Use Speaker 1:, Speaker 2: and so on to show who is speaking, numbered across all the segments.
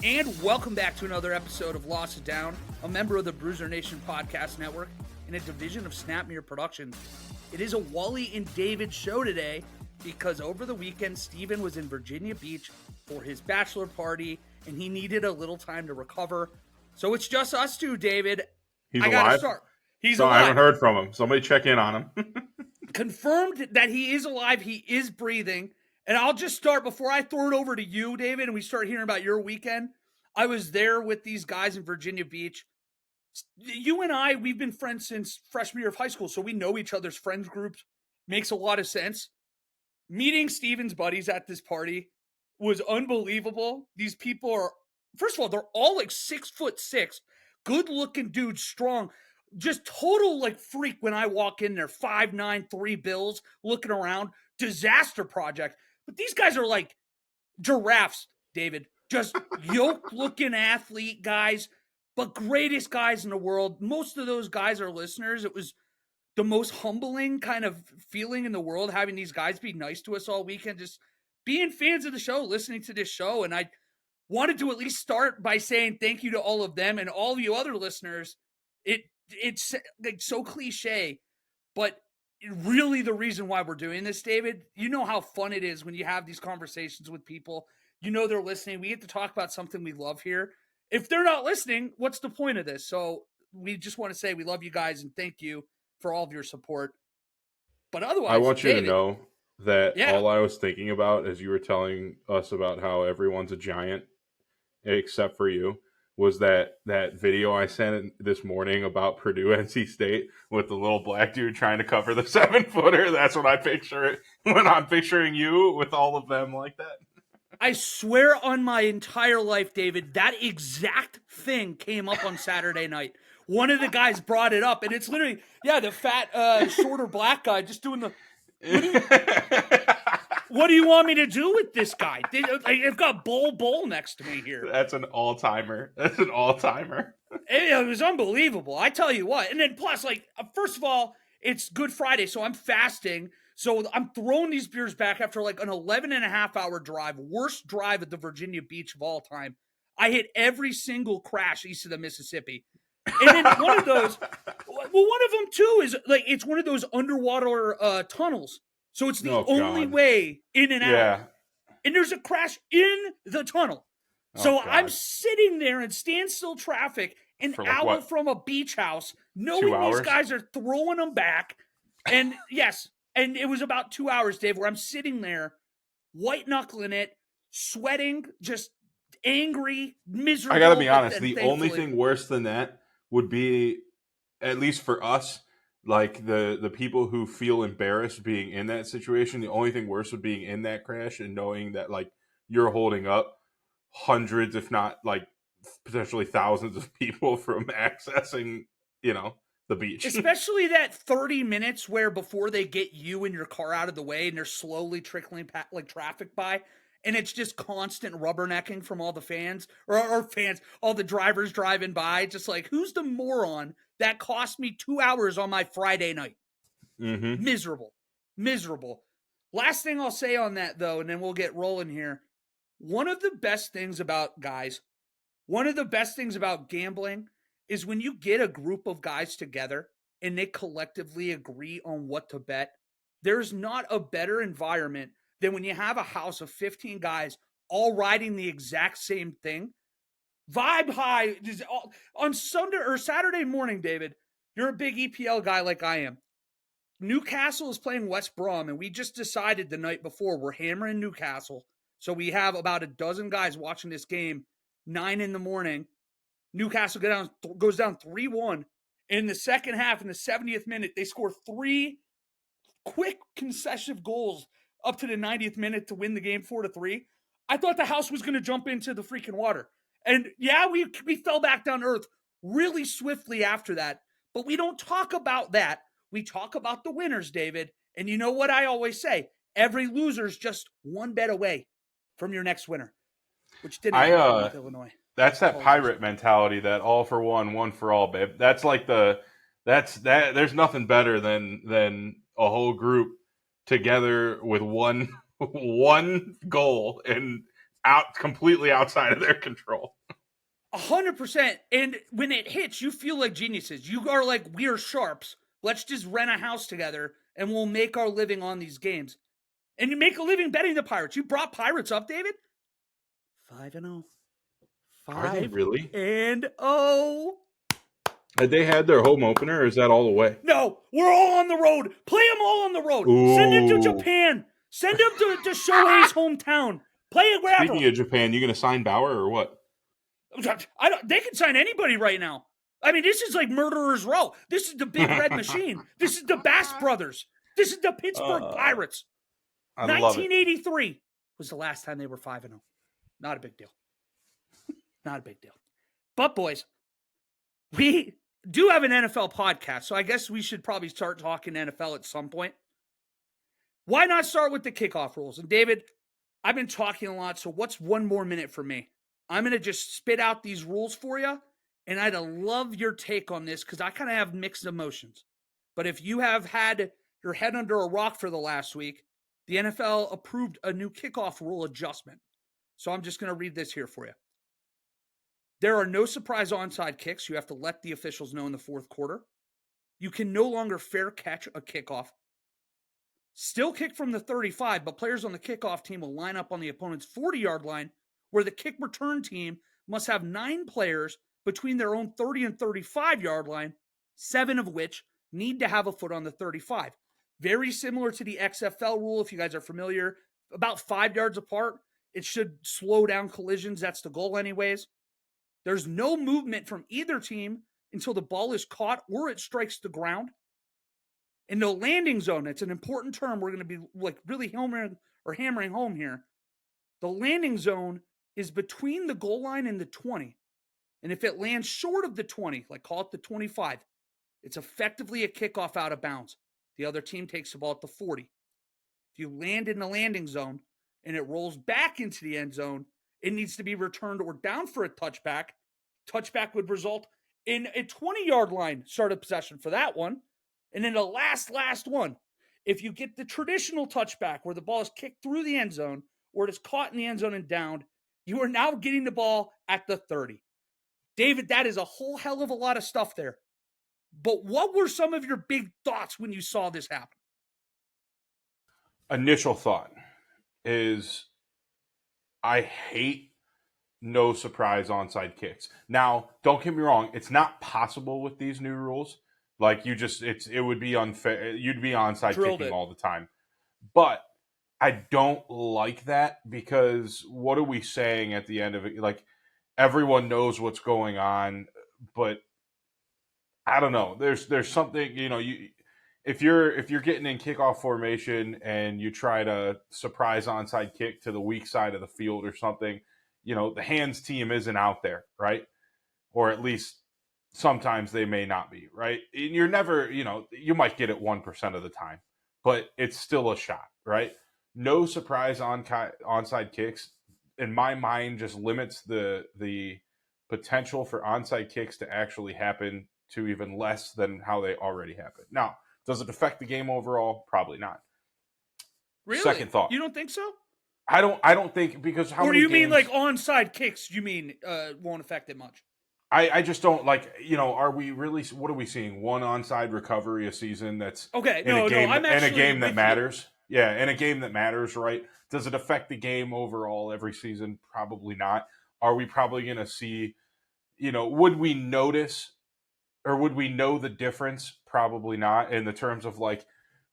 Speaker 1: And welcome back to another episode of Lost and Down, a member of the Bruiser Nation Podcast Network and a division of Snapmere Productions. It is a Wally and David show today because over the weekend, Steven was in Virginia Beach for his bachelor party and he needed a little time to recover. So it's just us two, David.
Speaker 2: He's
Speaker 1: I
Speaker 2: alive?
Speaker 1: gotta start. He's
Speaker 2: so
Speaker 1: alive.
Speaker 2: I haven't heard from him. Somebody check in on him.
Speaker 1: Confirmed that he is alive. He is breathing. And I'll just start before I throw it over to you, David, and we start hearing about your weekend. I was there with these guys in Virginia Beach. You and I, we've been friends since freshman year of high school, so we know each other's friends groups. Makes a lot of sense. Meeting Steven's buddies at this party was unbelievable. These people are, first of all, they're all like 6'6", good-looking dudes, strong. Just total like freak when I walk in there, 5'9", 3 bills, looking around. Disaster project. But these guys are like giraffes, David. Just yoke-looking athlete guys, but greatest guys in the world. Most of those guys are listeners. It was the most humbling kind of feeling in the world, having these guys be nice to us all weekend, just being fans of the show, listening to this show. And I wanted to at least start by saying thank you to all of them and all of you other listeners. It's like so cliche, but really the reason why we're doing this, David. You know how fun it is when you have these conversations with people. You know they're listening. We get to talk about something we love here. If they're not listening, what's the point of this? So we just want to say we love you guys and thank you for all of your support. But otherwise,
Speaker 2: I want you
Speaker 1: David,
Speaker 2: to know that
Speaker 1: yeah.
Speaker 2: all I was thinking about as you were telling us about how everyone's a giant except for you was that video I sent this morning about Purdue NC State with the little black dude trying to cover the 7-footer. That's what I picture when I'm picturing you with all of them like that.
Speaker 1: I swear on my entire life, David, that exact thing came up on Saturday night. One of the guys brought it up, and it's literally, the fat, shorter black guy just doing the... What do you want me to do with this guy? I've got Bull next to me here.
Speaker 2: That's an all-timer.
Speaker 1: It was unbelievable. I tell you what. And then plus, first of all, it's Good Friday, so I'm fasting. So I'm throwing these beers back after like an 11-and-a-half-hour drive. Worst drive at the Virginia Beach of all time. I hit every single crash east of the Mississippi. And then one of those, one of them too is like, it's one of those underwater tunnels. So it's the only way in and out. And there's a crash in the tunnel. So I'm sitting there in standstill traffic, an hour from a beach house, knowing these guys are throwing them back. And yes, and it was about 2 hours, Dave, where I'm sitting there, white-knuckling it, sweating, just angry, miserable.
Speaker 2: I got to be honest, the only thing worse than that would be, at least for us, like the people who feel embarrassed being in that situation. The only thing worse would being in that crash and knowing that like you're holding up hundreds, if not like potentially thousands of people from accessing, the beach.
Speaker 1: Especially that 30 minutes where before they get you and your car out of the way and they're slowly trickling like traffic by. And it's just constant rubbernecking from all the fans or fans, all the drivers driving by. Just like, who's the moron that cost me 2 hours on my Friday night?
Speaker 2: Mm-hmm.
Speaker 1: Miserable. Last thing I'll say on that, though, and then we'll get rolling here. One of the best things about gambling is when you get a group of guys together and they collectively agree on what to bet. There's not a better environment than when you have a house of 15 guys all riding the exact same thing. Vibe high. On Sunday or Saturday morning, David, you're a big EPL guy like I am. Newcastle is playing West Brom, and we just decided the night before we're hammering Newcastle. So we have about a dozen guys watching this game, 9 a.m. Newcastle goes down 3-1. In the second half, in the 70th minute, they score 3 quick consecutive goals up to the 90th minute to win the game 4-3. I thought the house was going to jump into the freaking water. And we fell back down to earth really swiftly after that. But we don't talk about that. We talk about the winners, David. And you know what I always say? Every loser's just one bet away from your next winner, which didn't happen with Illinois.
Speaker 2: That's that pirate mentality, that all for one for all, babe. That's like there's nothing better than a whole group together with one goal and completely outside of their control.
Speaker 1: 100%. And when it hits, you feel like geniuses. You are like, we are sharps. Let's just rent a house together and we'll make our living on these games. And you make a living betting the Pirates. You brought Pirates up, David? 5-0.
Speaker 2: Are they really?
Speaker 1: 5-0.
Speaker 2: Had they had their home opener, or is that all the way?
Speaker 1: No, we're all on the road. Play them all on the road.
Speaker 2: Ooh.
Speaker 1: Send him to Japan. Send him to Shohei's hometown. Play it wherever.
Speaker 2: Speaking of Japan, you going to sign Bauer or what?
Speaker 1: They can sign anybody right now. I mean, this is like Murderer's Row. This is the Big Red Machine. This is the Bass Brothers. This is the Pittsburgh Pirates. 1983 was the last time they were 5-0. Not a big deal. Not a big deal. But, boys, we do have an NFL podcast, so I guess we should probably start talking NFL at some point. Why not start with the kickoff rules? And, David, I've been talking a lot, so what's one more minute for me? I'm going to just spit out these rules for you, and I'd love your take on this because I kind of have mixed emotions. But if you have had your head under a rock for the last week, the NFL approved a new kickoff rule adjustment. So I'm just going to read this here for you. There are no surprise onside kicks. You have to let the officials know in the fourth quarter. You can no longer fair catch a kickoff. Still kick from the 35, but players on the kickoff team will line up on the opponent's 40-yard line, where the kick return team must have 9 players between their own 30 and 35-yard line, 7 of which need to have a foot on the 35. Very similar to the XFL rule, if you guys are familiar. About 5 yards apart, it should slow down collisions. That's the goal anyways. There's no movement from either team until the ball is caught or it strikes the ground. In the landing zone, it's an important term we're going to be like really hammering home here. The landing zone is between the goal line and the 20. And if it lands short of the 20, like call it the 25, it's effectively a kickoff out of bounds. The other team takes the ball at the 40. If you land in the landing zone and it rolls back into the end zone, it needs to be returned or down for a touchback. Touchback would result in a 20-yard line start of possession for that one. And then the last one, if you get the traditional touchback where the ball is kicked through the end zone or it is caught in the end zone and downed, you are now getting the ball at the 30. David, that is a whole hell of a lot of stuff there. But what were some of your big thoughts when you saw this happen?
Speaker 2: Initial thought is I hate no surprise onside kicks. Now, don't get me wrong, it's not possible with these new rules. Like it would be unfair. You'd be onside kicking all the time. But I don't like that because what are we saying at the end of it? Like everyone knows what's going on, but I don't know. There's something, if you're getting in kickoff formation and you try to surprise onside kick to the weak side of the field or something, the hands team isn't out there, right? Or at least sometimes they may not be, right? And you're never, you might get it 1% of the time, but it's still a shot, right? No surprise onside kicks, in my mind, just limits the potential for onside kicks to actually happen to even less than how they already happen. Now, does it affect the game overall? Probably not.
Speaker 1: Really?
Speaker 2: Second thought.
Speaker 1: You don't think so?
Speaker 2: I don't think because how many
Speaker 1: Or you
Speaker 2: games,
Speaker 1: mean like onside kicks, you mean won't affect it much?
Speaker 2: I just don't like, are we really, what are we seeing? One onside recovery a season that's
Speaker 1: okay,
Speaker 2: in a game that matters.
Speaker 1: You.
Speaker 2: Yeah, in a game that matters, right? Does it affect the game overall every season? Probably not. Are we probably going to see, would we notice or would we know the difference? Probably not in the terms of like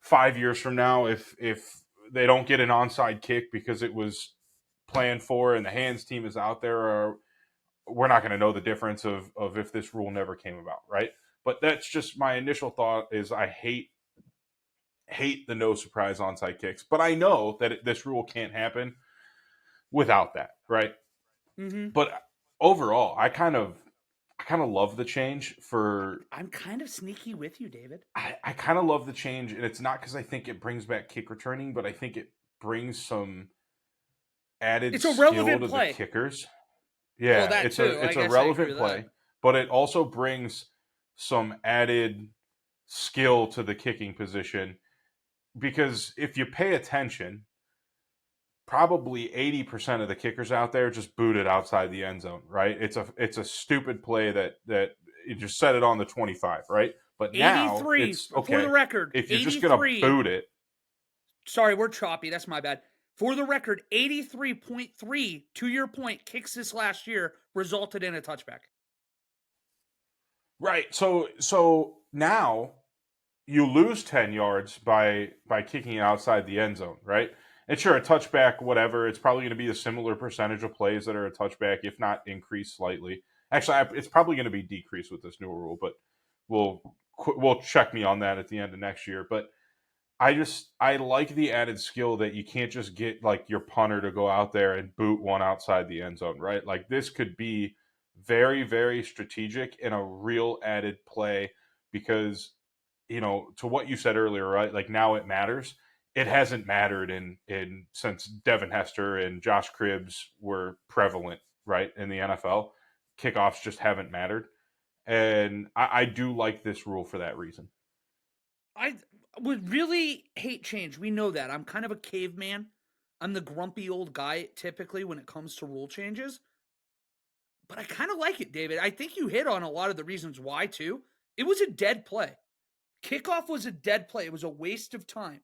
Speaker 2: 5 years from now if they don't get an onside kick because it was planned for and the hands team is out there, or we're not going to know the difference of if this rule never came about, right? But that's just my initial thought is I hate the no surprise onside kicks, but I know that this rule can't happen without that, right?
Speaker 1: Mm-hmm.
Speaker 2: But overall, I kind of love the change
Speaker 1: I'm kind of sneaky with you, David.
Speaker 2: I kind of love the change, and it's not because I think it brings back kick returning, but I think it brings some added skill to the kickers. Yeah,
Speaker 1: well,
Speaker 2: it's a relevant play, but it also brings some added skill to the kicking position because if you pay attention, probably 80% of the kickers out there just boot it outside the end zone, right? It's a stupid play that you just set it on the 25, right? But now
Speaker 1: 83,
Speaker 2: it's
Speaker 1: for the
Speaker 2: okay.
Speaker 1: record,
Speaker 2: If you're just gonna
Speaker 1: 83.
Speaker 2: boot it,
Speaker 1: Sorry, we're choppy. That's my bad. For the record, 83.3, to your point, kicks this last year resulted in a touchback.
Speaker 2: right? So now you lose 10 yards by kicking it outside the end zone, right? And sure, a touchback, whatever, it's probably going to be a similar percentage of plays that are a touchback, if not increased slightly. Actually, it's probably going to be decreased with this new rule, but we'll check me on that at the end of next year. But I like the added skill that you can't just get like your punter to go out there and boot one outside the end zone, right? Like this could be very, very strategic and a real added play because, to what you said earlier, right? Like now it matters. It hasn't mattered in since Devin Hester and Josh Cribbs were prevalent, right, in the NFL. Kickoffs just haven't mattered. And I do like this rule for that reason.
Speaker 1: I would really hate change. We know that. I'm kind of a caveman. I'm the grumpy old guy typically when it comes to rule changes. But I kind of like it, David. I think you hit on a lot of the reasons why, too. It was a dead play. Kickoff was a dead play. It was a waste of time.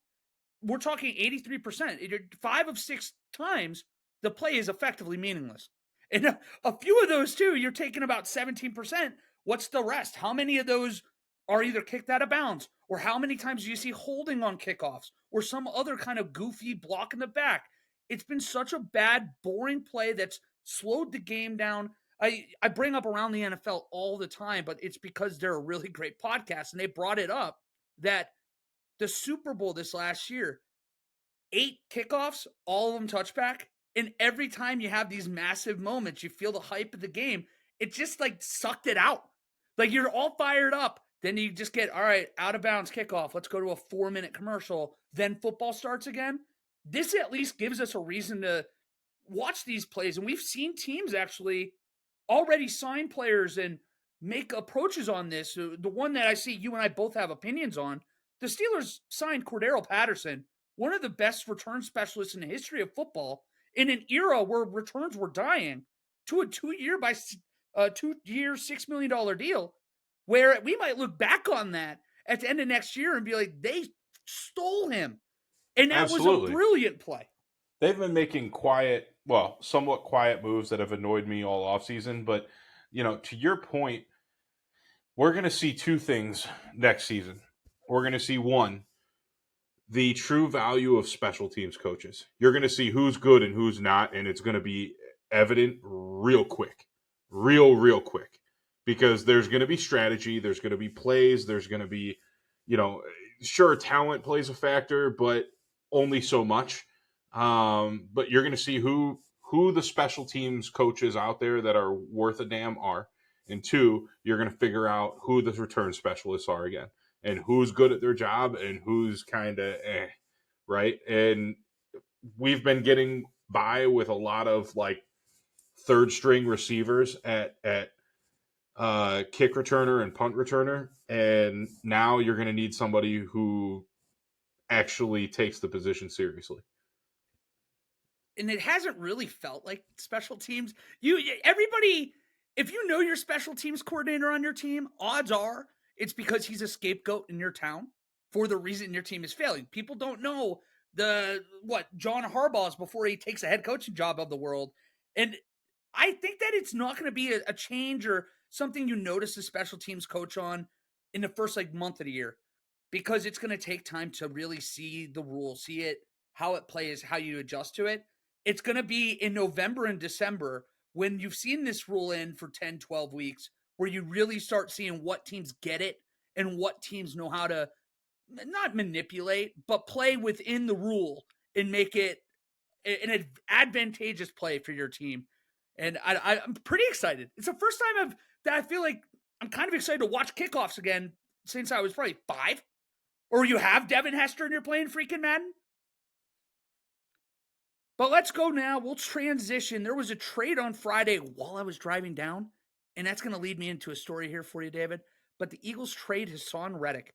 Speaker 1: We're talking 83%. 5 of 6 times, the play is effectively meaningless. And a few of those, too, you're taking about 17%. What's the rest? How many of those are either kicked out of bounds? Or how many times do you see holding on kickoffs? Or some other kind of goofy block in the back? It's been such a bad, boring play that's slowed the game down. I bring up around the NFL all the time, but it's because they're a really great podcast. And they brought it up that the Super Bowl this last year, 8 kickoffs, all of them touchback. And every time you have these massive moments, you feel the hype of the game. It just like sucked it out. Like you're all fired up. Then you just get, all right, out of bounds kickoff. Let's go to a 4-minute commercial. Then football starts again. This at least gives us a reason to watch these plays. And we've seen teams actually already sign players and make approaches on this. The one that I see you and I both have opinions on, the Steelers signed Cordero Patterson, one of the best return specialists in the history of football, in an era where returns were dying, to a 2-year $6 million deal, where we might look back on that at the end of next year and be like, they stole him. And that was a
Speaker 2: Absolutely.
Speaker 1: brilliant play.
Speaker 2: They've been making somewhat quiet moves that have annoyed me all offseason. But, to your point, we're going to see 2 things next season. We're going to see, one, the true value of special teams coaches. You're going to see who's good and who's not, and it's going to be evident real quick. Real quick. Because there's going to be strategy, there's going to be plays, there's going to be, sure, talent plays a factor, but only so much. But you're going to see who the special teams coaches out there that are worth a damn are. And 2, you're going to figure out who the return specialists are again. And who's good at their job and who's kind of right? And we've been getting by with a lot of like third string receivers at kick returner and punt returner, and now you're going to need somebody who actually takes the position seriously.
Speaker 1: And it hasn't really felt like special teams. Everybody, if you know your special teams coordinator on your team, odds are it's because he's a scapegoat in your town for the reason your team is failing. People don't know John Harbaugh's before he takes a head coaching job of the world. And I think that it's not going to be a change or something you notice a special teams coach on in the first month of the year, because it's going to take time to really see the rule, see it, how it plays, how you adjust to it. It's going to be in November and December when you've seen this rule in for 10, 12 weeks, where you really start seeing what teams get it and what teams know how to not manipulate, but play within the rule and make it an advantageous play for your team. And I'm pretty excited. It's the first time that I feel like I'm kind of excited to watch kickoffs again since I was probably 5. Or you have Devin Hester and you're playing freaking Madden. But let's go now. We'll transition. There was a trade on Friday while I was driving down, and that's going to lead me into a story here for you, David. But the Eagles trade Haason Reddick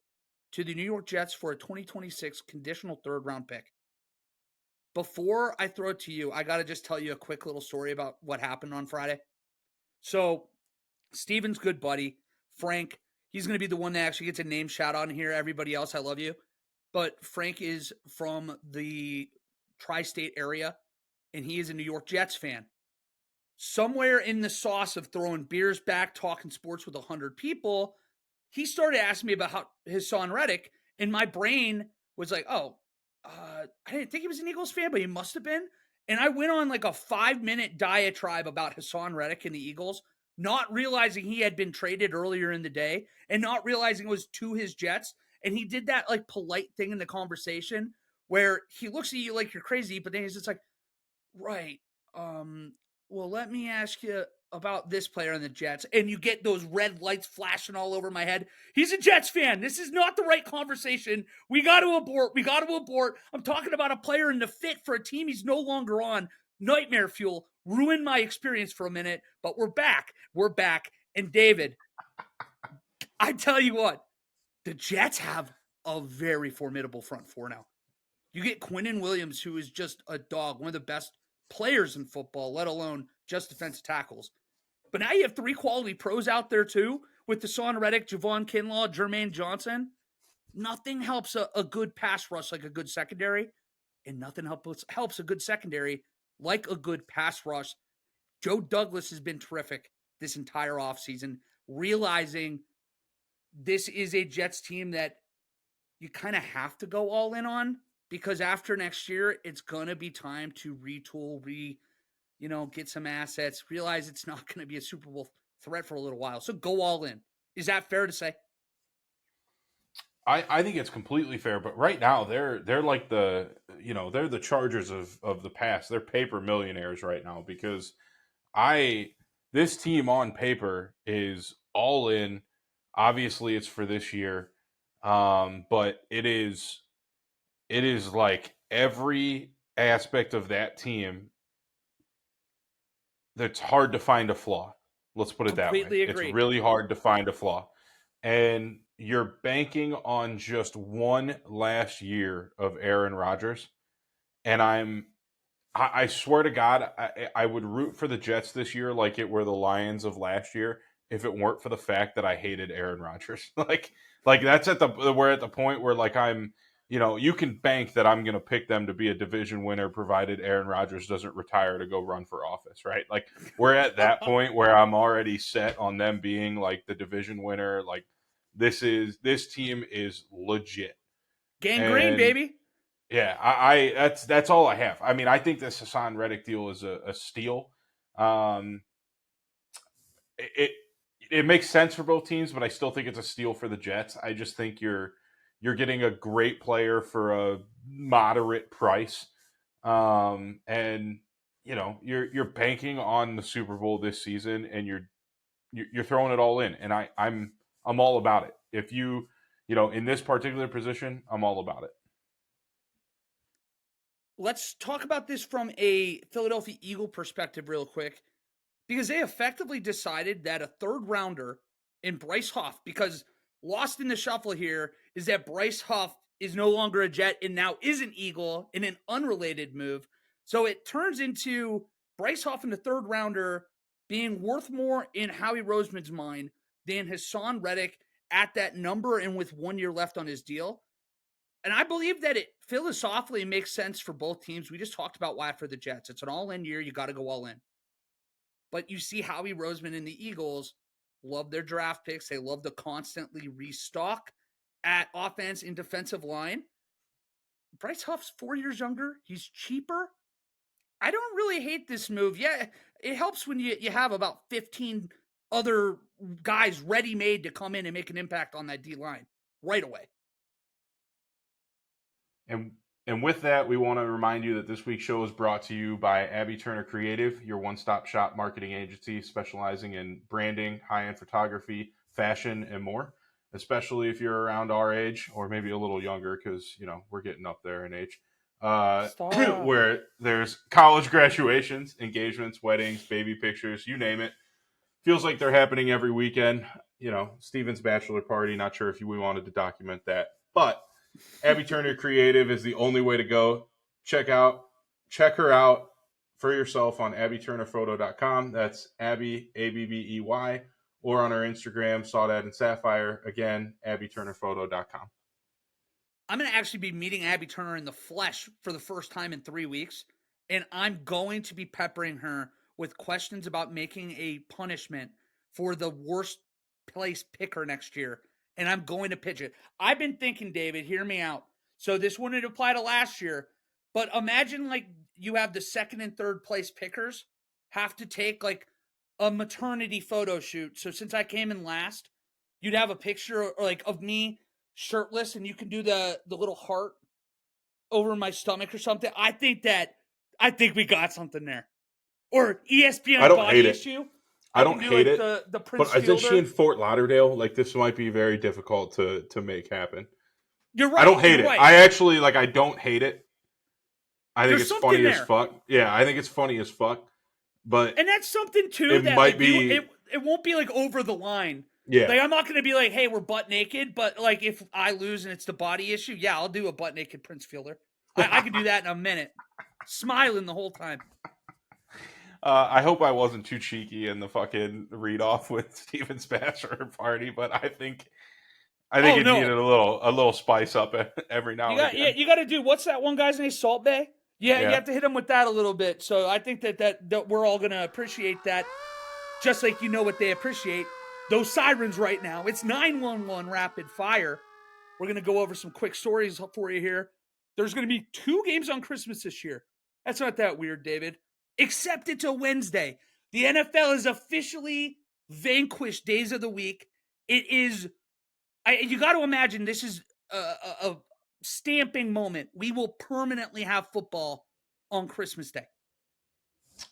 Speaker 1: to the New York Jets for a 2026 conditional 3rd-round pick. before I throw it to you, I got to just tell you a quick little story about what happened on Friday. So, Steven's good buddy, Frank, he's going to be the one that actually gets a name shout out here. Everybody else, I love you. But Frank is from the tri-state area, and he is a New York Jets fan. Somewhere in the sauce of throwing beers back, talking sports with 100 people, he started asking me about Haason Reddick, and my brain was like, oh, I didn't think he was an Eagles fan, but he must have been. And I went on like a 5-minute diatribe about Haason Reddick and the Eagles, not realizing he had been traded earlier in the day and not realizing it was to his Jets. And he did that like polite thing in the conversation where he looks at you like you're crazy, but then he's just like, right. Well, let me ask you about this player on the Jets. And you get those red lights flashing all over my head. He's a Jets fan. This is not the right conversation. We got to abort. We got to abort. I'm talking about a player in the fit for a team he's no longer on. Nightmare fuel. Ruined my experience for a minute, but we're back. We're back. And David, I tell you what, the Jets have a very formidable front four now. You get Quinnen Williams, who is just a dog, one of the best players in football, let alone just defensive tackles. But now you have 3 quality pros out there too, with Haason Reddick, Javon Kinlaw, Jermaine Johnson. Nothing helps a good pass rush like a good secondary, and nothing helps a good secondary like a good pass rush. Joe Douglas has been terrific this entire offseason, realizing this is a Jets team that you kind of have to go all in on, because after next year, it's going to be time to retool, get some assets, realize it's not going to be a Super Bowl threat for a little while. So go all in. Is that fair to say?
Speaker 2: I think it's completely fair, but right now they're like they're the Chargers of the past. They're paper millionaires right now because this team on paper is all in. Obviously, it's for this year, but it is like every aspect of that team. That's hard to find a flaw. Let's put it that way.
Speaker 1: Completely agree.
Speaker 2: It's really hard to find a flaw. And you're banking on just one last year of Aaron Rodgers. And I swear to God, I would root for the Jets this year like it were the Lions of last year if it weren't for the fact that I hated Aaron Rodgers. like that's we're at the point where like you can bank that I'm going to pick them to be a division winner provided Aaron Rodgers doesn't retire to go run for office, right? Like we're at that point where I'm already set on them being like the division winner. Like this team is legit.
Speaker 1: Gangrene, baby.
Speaker 2: Yeah, I that's all I have. I mean, I think this Haason Reddick deal is a steal. It makes sense for both teams, but I still think it's a steal for the Jets. I just think you're getting a great player for a moderate price, and you're banking on the Super Bowl this season, and you're throwing it all in, and I'm all about it. If in this particular position, I'm all about it.
Speaker 1: Let's talk about this from a Philadelphia Eagle perspective real quick, because they effectively decided that a third rounder in Bryce Huff, because lost in the shuffle here is that Bryce Huff is no longer a Jet and now is an Eagle in an unrelated move. So it turns into Bryce Huff in the third rounder being worth more in Howie Roseman's mind than Haason Reddick at that number and with 1 year left on his deal. And I believe that it philosophically makes sense for both teams. We just talked about why for the Jets. It's an all-in year. You got to go all in. But you see Howie Roseman and the Eagles love their draft picks. They love to constantly restock at offense and defensive line. Bryce Huff's 4 years younger. He's cheaper. I don't really hate this move. Yeah, it helps when you have about 15 other guys ready-made to come in and make an impact on that D-line right away.
Speaker 2: And with that, we want to remind you that this week's show is brought to you by Abby Turner Creative, your one-stop shop marketing agency specializing in branding, high-end photography, fashion, and more, especially if you're around our age or maybe a little younger because, we're getting up there in age, where there's college graduations, engagements, weddings, baby pictures, you name it. Feels like they're happening every weekend. Steven's bachelor party, not sure if we wanted to document that, but Abby Turner Creative is the only way to go. Check out check her out for yourself on abbyturnerphoto.com. That's Abby, Abbey, or on our Instagram, Saudade and Sapphire. Again, abbyturnerphoto.com.
Speaker 1: I'm going to actually be meeting Abby Turner in the flesh for the first time in 3 weeks, and I'm going to be peppering her with questions about making a punishment for the worst place picker next year, and I'm going to pitch it. I've been thinking, David, hear me out. So this wouldn't apply to last year, but imagine like you have the second and third place pickers have to take like a maternity photo shoot. So since I came in last, you'd have a picture or like of me shirtless, and you can do the little heart over my stomach or something. I think we got something there. Or
Speaker 2: I
Speaker 1: ESPN
Speaker 2: don't hate
Speaker 1: body
Speaker 2: it.
Speaker 1: issue.
Speaker 2: I don't hate it.
Speaker 1: The Prince
Speaker 2: But isn't she
Speaker 1: Fielder.
Speaker 2: in Fort Lauderdale? Like, this might be very difficult to make happen.
Speaker 1: You're right.
Speaker 2: I don't hate
Speaker 1: You're
Speaker 2: it.
Speaker 1: right.
Speaker 2: I actually, like, I don't hate it. I think
Speaker 1: There's
Speaker 2: it's funny
Speaker 1: something
Speaker 2: as
Speaker 1: there.
Speaker 2: fuck. Yeah, I think it's funny as fuck. But
Speaker 1: And that's something too
Speaker 2: it
Speaker 1: that
Speaker 2: might
Speaker 1: like
Speaker 2: be.
Speaker 1: it won't be like over the line.
Speaker 2: Yeah.
Speaker 1: Like I'm not gonna be like, hey, we're butt naked, but like if I lose and it's the body issue, yeah, I'll do a butt naked Prince Fielder. I can do that in a minute. Smiling the whole time.
Speaker 2: I hope I wasn't too cheeky in the fucking read off with Steven's bachelor party, but I think it needed a little spice up every now and again.
Speaker 1: You got to do what's that one guy's name? Salt Bay. Yeah, you have to hit him with that a little bit. So I think that we're all gonna appreciate that, just like you know what they appreciate. Those sirens right now. It's 911 rapid fire. We're gonna go over some quick stories for you here. There's gonna be 2 games on Christmas this year. That's not that weird, David. Except it's a Wednesday. The NFL has officially vanquished days of the week. It is. You got to imagine this is a stamping moment. We will permanently have football on Christmas Day.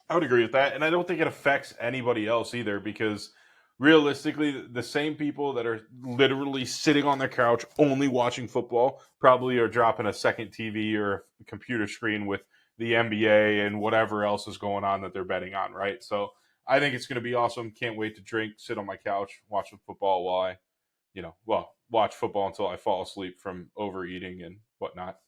Speaker 2: I would agree with that, and I don't think it affects anybody else either, because realistically, the same people that are literally sitting on their couch only watching football probably are dropping a second TV or a computer screen with the NBA and whatever else is going on that they're betting on, right? So I think it's going to be awesome. Can't wait to drink, sit on my couch, watch some football while I, watch football until I fall asleep from overeating and whatnot.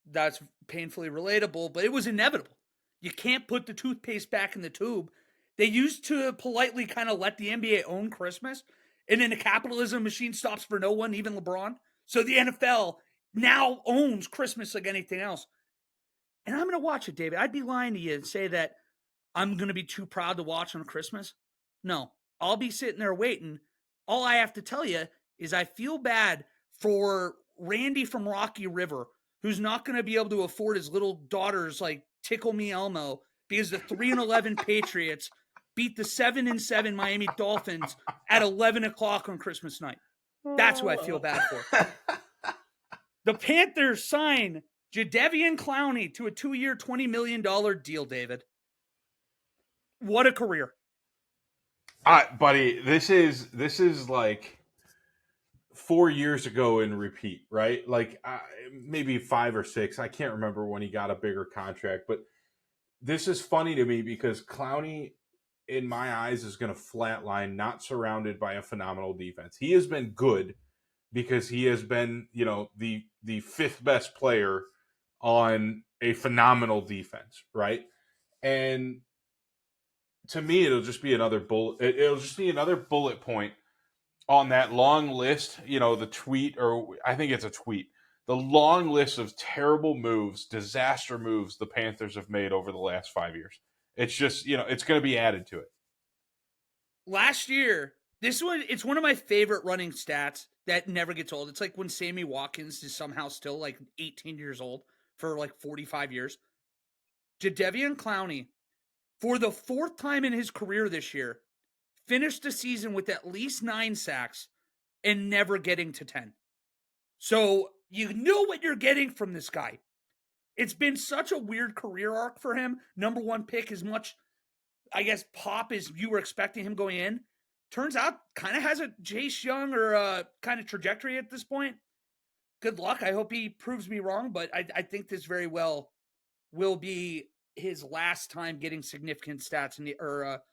Speaker 1: That's painfully relatable, but it was inevitable. You can't put the toothpaste back in the tube. They used to politely kind of let the NBA own Christmas, and then the capitalism machine stops for no one, even LeBron. So the NFL now owns Christmas like anything else. And I'm going to watch it, David. I'd be lying to you and say that I'm going to be too proud to watch on Christmas. No, I'll be sitting there waiting. All I have to tell you is I feel bad for Randy from Rocky River, who's not going to be able to afford his little daughter's like Tickle Me Elmo because the 3-11 Patriots beat the 7-7 Miami Dolphins at 11 o'clock on Christmas night. That's who I feel bad for. The Panthers sign Jadeveon Clowney to a 2-year, $20 million deal, David. What a career.
Speaker 2: Buddy, this is like 4 years ago in repeat, right? Like maybe 5 or 6. I can't remember when he got a bigger contract, but this is funny to me because Clowney, in my eyes, is going to flatline, not surrounded by a phenomenal defense. He has been good because he has been, the 5th best player on a phenomenal defense, right? And to me, it'll just be another bullet. It'll just be another bullet point on that long list. The tweet, or I think it's a tweet. The long list of terrible moves, disaster moves the Panthers have made over the last 5 years. It's just, it's going to be added to it.
Speaker 1: Last year, it's one of my favorite running stats that never gets old. It's like when Sammy Watkins is somehow still like 18 years old for like 45 years. Jadeveon Clowney, for the 4th time in his career this year, finished the season with at least 9 sacks and never getting to 10. So you know what you're getting from this guy. It's been such a weird career arc for him. Number 1 pick, as much, I guess, pop as you were expecting him going in. Turns out kind of has a Chase Young or a kind of trajectory at this point. Good luck. I hope he proves me wrong, but I think this very well will be his last time getting significant stats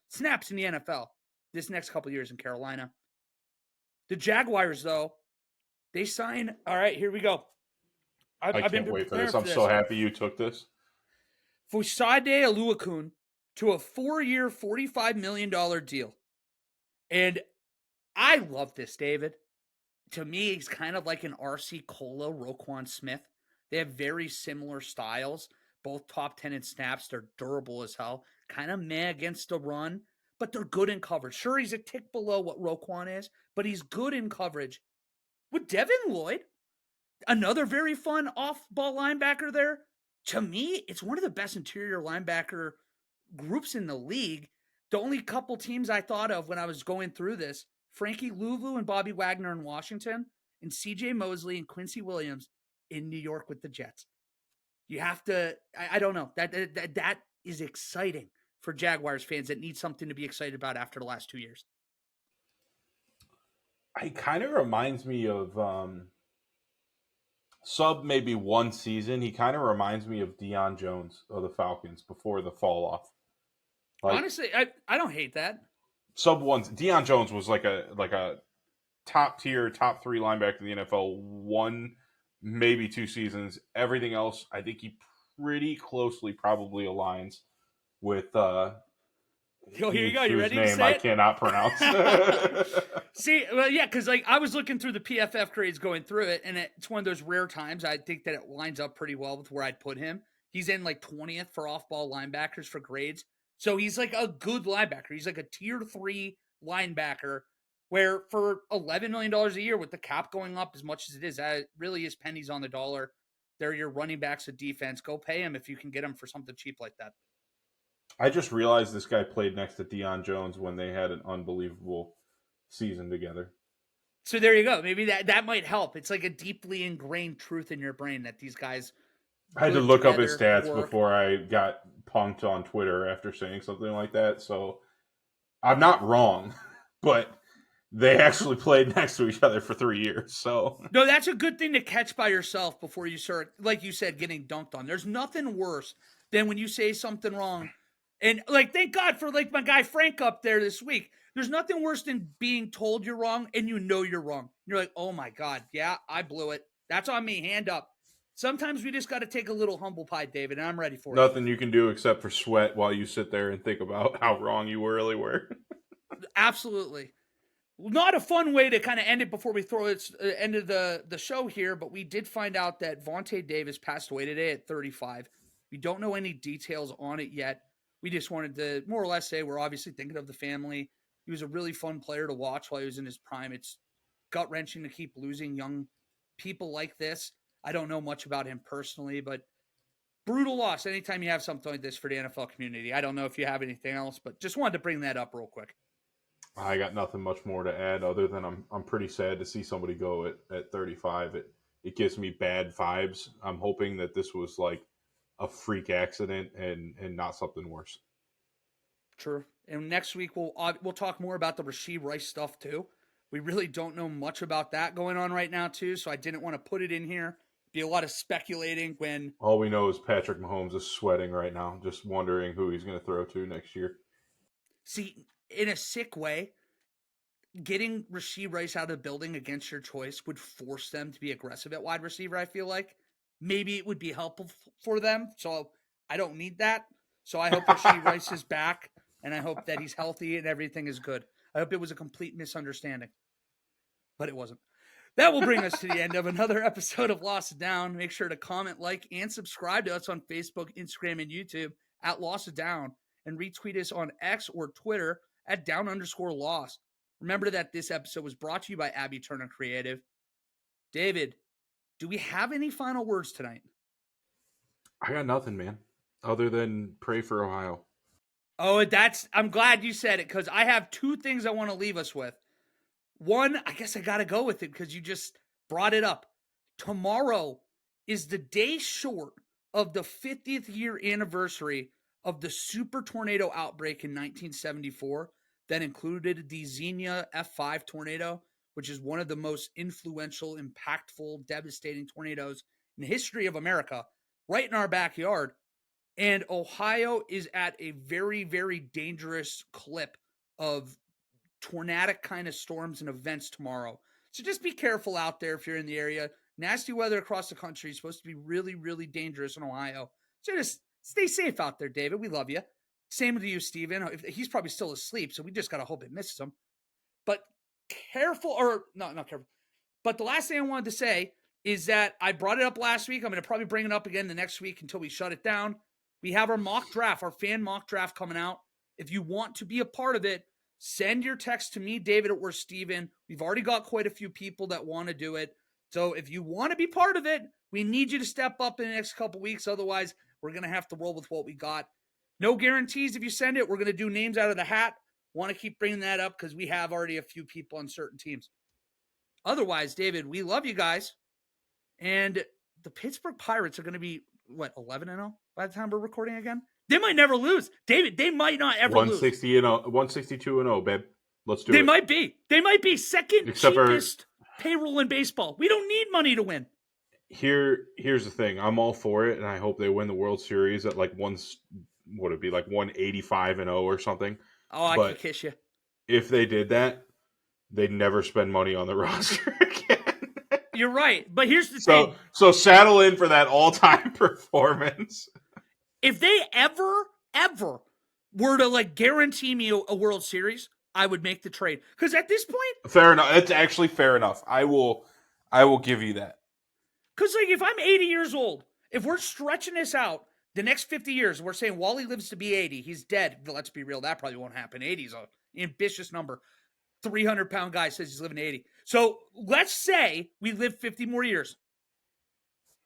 Speaker 1: snaps in the NFL this next couple years in Carolina. The Jaguars, though, they sign. All right, here we go.
Speaker 2: I can't wait for this. I'm so happy you took this.
Speaker 1: Foye Oluokune to a 4-year, $45 million deal. And I love this, David. To me, he's kind of like an RC Cola, Roquan Smith. They have very similar styles, both top 10 in snaps. They're durable as hell, kind of meh against the run, but they're good in coverage. Sure, he's a tick below what Roquan is, but he's good in coverage. With Devin Lloyd, another very fun off-ball linebacker there. To me, it's one of the best interior linebacker groups in the league. The only couple teams I thought of when I was going through this, Frankie Louvu and Bobby Wagner in Washington, and CJ Mosley and Quincy Williams in New York with the Jets. You have to, I don't know, that is exciting for Jaguars fans that need something to be excited about after the last 2 years.
Speaker 2: It kind of reminds me of sub maybe one season. He kind of reminds me of Deion Jones of the Falcons before the fall off.
Speaker 1: Honestly, I don't hate that.
Speaker 2: Sub one, Deion Jones was like a top tier, top 3 linebacker in the NFL. 1, maybe 2 seasons. Everything else, I think he pretty closely probably aligns with
Speaker 1: here you go. You ready to say
Speaker 2: I
Speaker 1: it?
Speaker 2: cannot pronounce.
Speaker 1: See, well, yeah, because like I was looking through the PFF grades going through it, and it's one of those rare times I think that it lines up pretty well with where I'd put him. He's in like 20th for off-ball linebackers for grades. So he's like a good linebacker. He's like a tier 3 linebacker where for $11 million a year with the cap going up as much as it is, that really is pennies on the dollar. They're your running backs of defense. Go pay him if you can get him for something cheap like that.
Speaker 2: I just realized this guy played next to Deion Jones when they had an unbelievable season together.
Speaker 1: So there you go. Maybe that might help. It's like a deeply ingrained truth in your brain that these guys.
Speaker 2: I had to look up his stats before I got punked on Twitter after saying something like that. So I'm not wrong, but they actually played next to each other for 3 years. So
Speaker 1: no, that's a good thing to catch by yourself before you start, like you said, getting dunked on. There's nothing worse than when you say something wrong. And like, thank God for like my guy Frank up there this week. There's nothing worse than being told you're wrong and you know you're wrong. You're like, oh my God, yeah, I blew it. That's on me, hand up. Sometimes we just got to take a little humble pie, David, and I'm ready for it.
Speaker 2: Nothing you can do except for sweat while you sit there and think about how wrong you really were.
Speaker 1: Absolutely. Not a fun way to kind of end it before we throw it end of the show here, but we did find out that Vontae Davis passed away today at 35. We don't know any details on it yet. We just wanted to more or less say we're obviously thinking of the family. He was a really fun player to watch while he was in his prime. It's gut-wrenching to keep losing young people like this. I don't know much about him personally, but brutal loss anytime you have something like this for the NFL community. I don't know if you have anything else, but just wanted to bring that up real quick.
Speaker 2: I got nothing much more to add other than I'm pretty sad to see somebody go at 35. It gives me bad vibes. I'm hoping that this was like a freak accident and not something worse.
Speaker 1: True. And next week we'll talk more about the Rashee Rice stuff too. We really don't know much about that going on right now too, so I didn't want to put it in here. Be a lot of speculating when
Speaker 2: all we know is Patrick Mahomes is sweating right now, just wondering who he's going to throw to next year.
Speaker 1: See, in a sick way, getting Rashee Rice out of the building against your choice would force them to be aggressive at wide receiver, I feel like. Maybe it would be helpful for them, so I don't need that. So I hope Rashee Rice is back, and I hope that he's healthy and everything is good. I hope it was a complete misunderstanding, but it wasn't. That will bring us to the end of another episode of Lost Down. Make sure to comment, like, and subscribe to us on Facebook, Instagram, and YouTube at Lost Down, and retweet us on X or Twitter at @down_lost. Remember that this episode was brought to you by Abby Turner Creative. David, do we have any final words tonight?
Speaker 2: I got nothing, man, other than pray for Ohio.
Speaker 1: Oh, I'm glad you said it, because I have 2 things I want to leave us with. One, I guess I got to go with it because you just brought it up. Tomorrow is the day short of the 50th year anniversary of the super tornado outbreak in 1974 that included the Xenia F5 tornado, which is one of the most influential, impactful, devastating tornadoes in the history of America, right in our backyard. And Ohio is at a very, very dangerous clip of tornadic kind of storms and events tomorrow. So just be careful out there if you're in the area. Nasty weather across the country is supposed to be really, really dangerous in Ohio. So just Stay safe out there, David. We love you. Same with you, Steven. He's probably still asleep, so we just got to hope it misses him. But careful, or not careful. But the last thing I wanted to say is that I brought it up last week. I'm going to probably bring it up again the next week until we shut it down. We have our mock draft, our fan mock draft coming out. If you want to be a part of it, send your text to me, David, or Steven. We've already got quite a few people that want to do it. So if you want to be part of it, we need you to step up in the next couple weeks. Otherwise, we're going to have to roll with what we got. No guarantees if you send it. We're going to do names out of the hat. Want to keep bringing that up because we have already a few people on certain teams. Otherwise, David, we love you guys. And the Pittsburgh Pirates are going to be, 11-0 by the time we're recording again? They might never lose. David, they might not ever
Speaker 2: 160 lose. 162-0, babe. Let's do it.
Speaker 1: They might be. They might be second cheapest payroll in baseball. We don't need money to win.
Speaker 2: Here's the thing. I'm all for it, and I hope they win the World Series at like 185-0 or something.
Speaker 1: Oh, I could kiss you.
Speaker 2: If they did that, they'd never spend money on the roster again.
Speaker 1: You're right, but here's the thing.
Speaker 2: So saddle in for that all-time performance.
Speaker 1: If they ever were to guarantee me a World Series, I would make the trade. Because at this point,
Speaker 2: fair enough. That's actually fair enough. I will give you that.
Speaker 1: Because if I'm 80 years old, if we're stretching this out the next 50 years, we're saying Wally lives to be 80, he's dead. Let's be real, that probably won't happen. 80 is an ambitious number. 300-pound guy says he's living 80. So let's say we live 50 more years.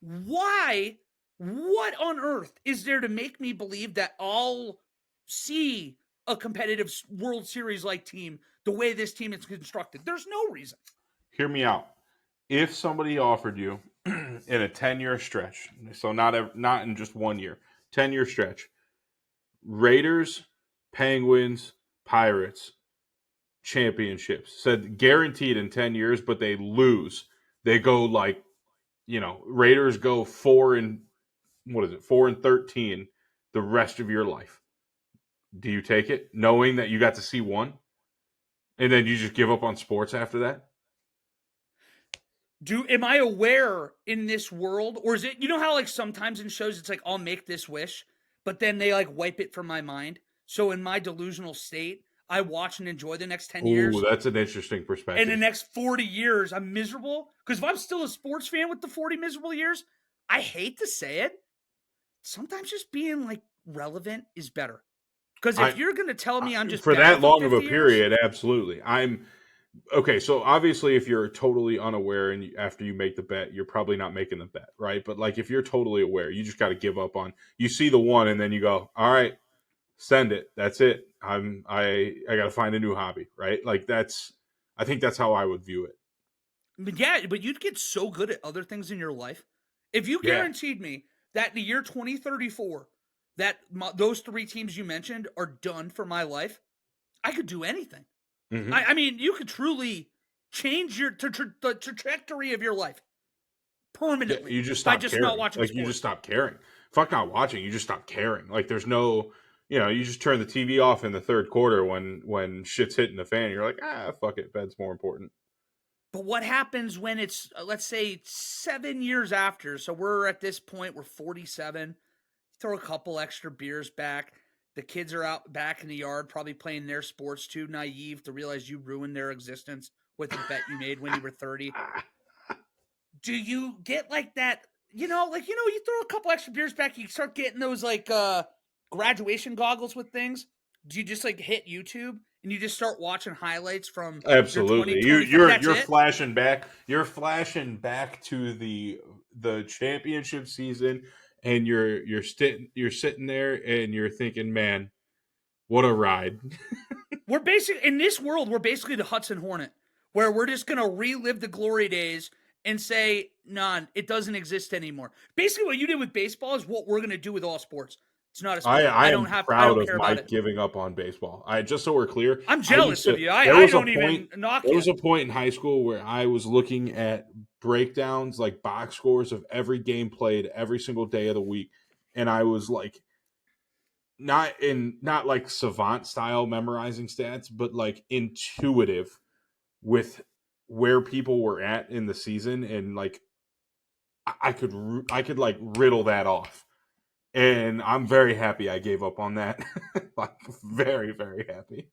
Speaker 1: Why? What on earth is there to make me believe that I'll see a competitive World Series-like team the way this team is constructed? There's no reason.
Speaker 2: Hear me out. If somebody offered you in a 10-year stretch, so not in just 1 year, 10-year stretch, Raiders, Penguins, Pirates, championships, said guaranteed in 10 years, but they lose. They go Raiders go 4-13 the rest of your life. Do you take it, knowing that you got to see one, and then you just give up on sports after that?
Speaker 1: Am I aware in this world, or is it, how sometimes in shows it's I'll make this wish, but then they wipe it from my mind. So in my delusional state, I watch and enjoy the next 10 years.
Speaker 2: Ooh, that's an interesting perspective.
Speaker 1: And the next 40 years, I'm miserable. Because if I'm still a sports fan with the 40 miserable years, I hate to say it, sometimes just being relevant is better. Because if you're going to tell me I'm just
Speaker 2: for that long of a
Speaker 1: years,
Speaker 2: period, absolutely. Okay, so obviously if you're totally unaware and after you make the bet, you're probably not making the bet, right? But if you're totally aware, you just got to give up on, you see the one and then you go, all right, send it. That's it. I got to find a new hobby, right? I think that's how I would view it.
Speaker 1: But yeah, but you'd get so good at other things in your life. If you guaranteed me that in the year 2034, that those three teams you mentioned are done for my life, I could do anything. Mm-hmm. I mean, you could truly change the trajectory of your life permanently.
Speaker 2: You just stop caring.
Speaker 1: Not watching sports.
Speaker 2: You just stop caring. Fuck not watching. You just stop caring. There's no, you just turn the TV off in the third quarter when shit's hitting the fan. You're like, fuck it. Bed's more important.
Speaker 1: But what happens when it's, let's say, 7 years after? So we're at this point, we're 47. Throw a couple extra beers back. The kids are out back in the yard, probably playing their sports, too naive to realize you ruined their existence with a bet you made when you were 30. Do you get that? You throw a couple extra beers back, you start getting those graduation goggles with things. Do you just hit YouTube and you just start watching highlights from?
Speaker 2: Absolutely, you're flashing back. You're flashing back to the championship season. And you're sitting there and you're thinking, man, what a ride.
Speaker 1: We're basically, in this world, we're basically the Hudson Hornet, where we're just going to relive the glory days and say, none, it doesn't exist anymore. Basically, what you did with baseball is what we're going to do with all sports. It's not a sport.
Speaker 2: I am proud of Mike giving up on baseball. Just so we're clear.
Speaker 1: I'm jealous of you. I don't even knock it.
Speaker 2: There was a point in high school where I was looking at breakdowns, box scores of every game played every single day of the week. And I was not savant style memorizing stats, but intuitive with where people were at in the season. And I could riddle that off. And I'm very happy I gave up on that. Like, very, very happy.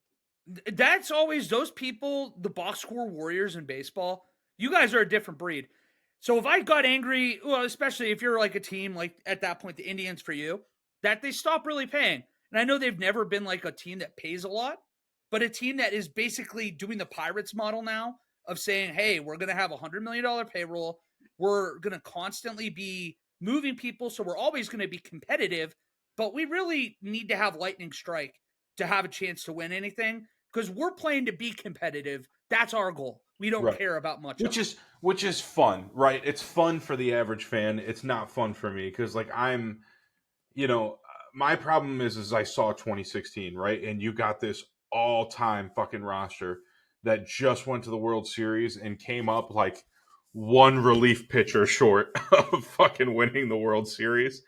Speaker 1: That's always those people, the box score warriors in baseball. You guys are a different breed. So if I got angry, well, especially if you're like a team, like at that point, the Indians for you, that they stop really paying. And I know they've never been like a team that pays a lot, but a team that is basically doing the Pirates model now of saying, hey, we're going to have $100 million payroll. We're going to constantly be moving people. So we're always going to be competitive, but we really need to have lightning strike to have a chance to win anything because we're playing to be competitive. That's our goal. We don't care about much.
Speaker 2: Which is fun, right? It's fun for the average fan. It's not fun for me because, like, my problem is I saw 2016, right? And you got this all-time fucking roster that just went to the World Series and came up like one relief pitcher short of fucking winning the World Series.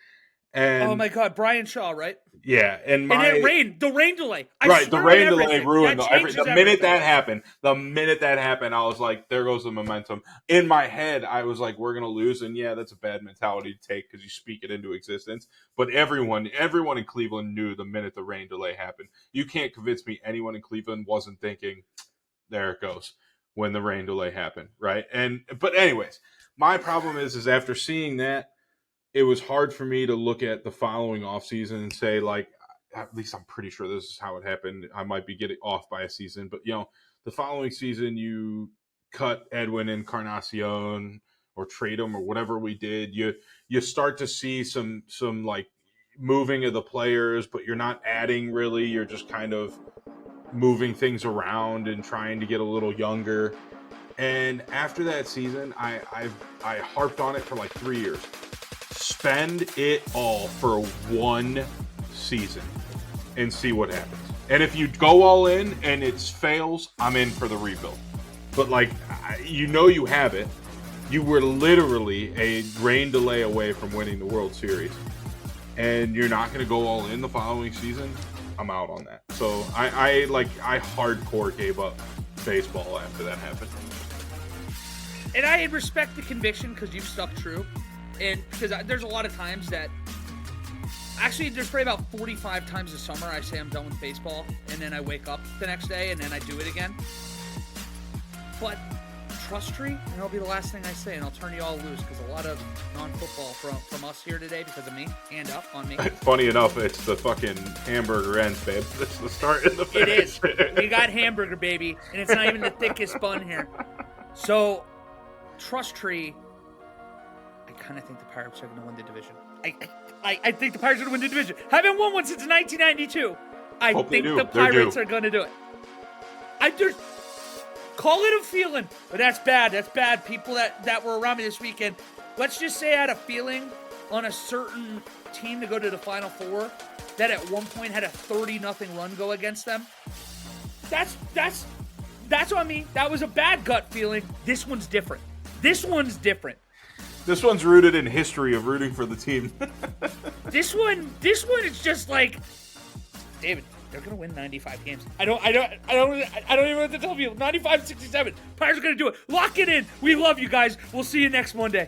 Speaker 2: And
Speaker 1: oh my God, Brian Shaw, right?
Speaker 2: Yeah, and
Speaker 1: it rained. The rain delay.
Speaker 2: The rain delay ruined
Speaker 1: the
Speaker 2: minute that happened. The minute that happened, I was like, "There goes the momentum." In my head, I was like, "We're gonna lose," and yeah, that's a bad mentality to take because you speak it into existence. But everyone in Cleveland knew the minute the rain delay happened. You can't convince me anyone in Cleveland wasn't thinking, "There it goes," when the rain delay happened, right? But anyways, my problem is after seeing that, it was hard for me to look at the following offseason and say, like, at least I'm pretty sure this is how it happened. I might be getting off by a season, but, the following season you cut Edwin Encarnacion or trade him or whatever we did. You start to see some like moving of the players, but you're not adding really. You're just kind of moving things around and trying to get a little younger. And after that season, I harped on it for like 3 years. Spend it all for one season and see what happens. And if you go all in and it fails, I'm in for the rebuild. But you have it. You were literally a rain delay away from winning the World Series. And you're not going to go all in the following season. I'm out on that. So I hardcore gave up baseball after that happened.
Speaker 1: And I respect the conviction because you've stuck true. And because there's a lot of times that actually there's probably about 45 times this summer I say I'm done with baseball and then I wake up the next day and then I do it again. But trust tree, and it'll be the last thing I say, and I'll turn you all loose because a lot of non-football from us here today because of me. Hand up on me.
Speaker 2: Funny enough, it's the fucking hamburger ends, babe. It's the start and the finish.
Speaker 1: It is. We got hamburger, baby, and it's not even the thickest bun here. So, trust tree. I kind of think the Pirates are going to win the division. I think the Pirates are going to win the division. Haven't won one since 1992. I think the Pirates are going to do it. Call it a feeling, but that's bad. That's bad. People that were around me this weekend. Let's just say I had a feeling on a certain team to go to the Final Four that at one point had a 30-0 run go against them. That's on me. That was a bad gut feeling. This one's different. This one's
Speaker 2: rooted in history of rooting for the team.
Speaker 1: This one is just like, David, they're gonna win 95 games. I don't even know what to tell you. 95-67. Pirates are gonna do it. Lock it in. We love you guys. We'll see you next Monday.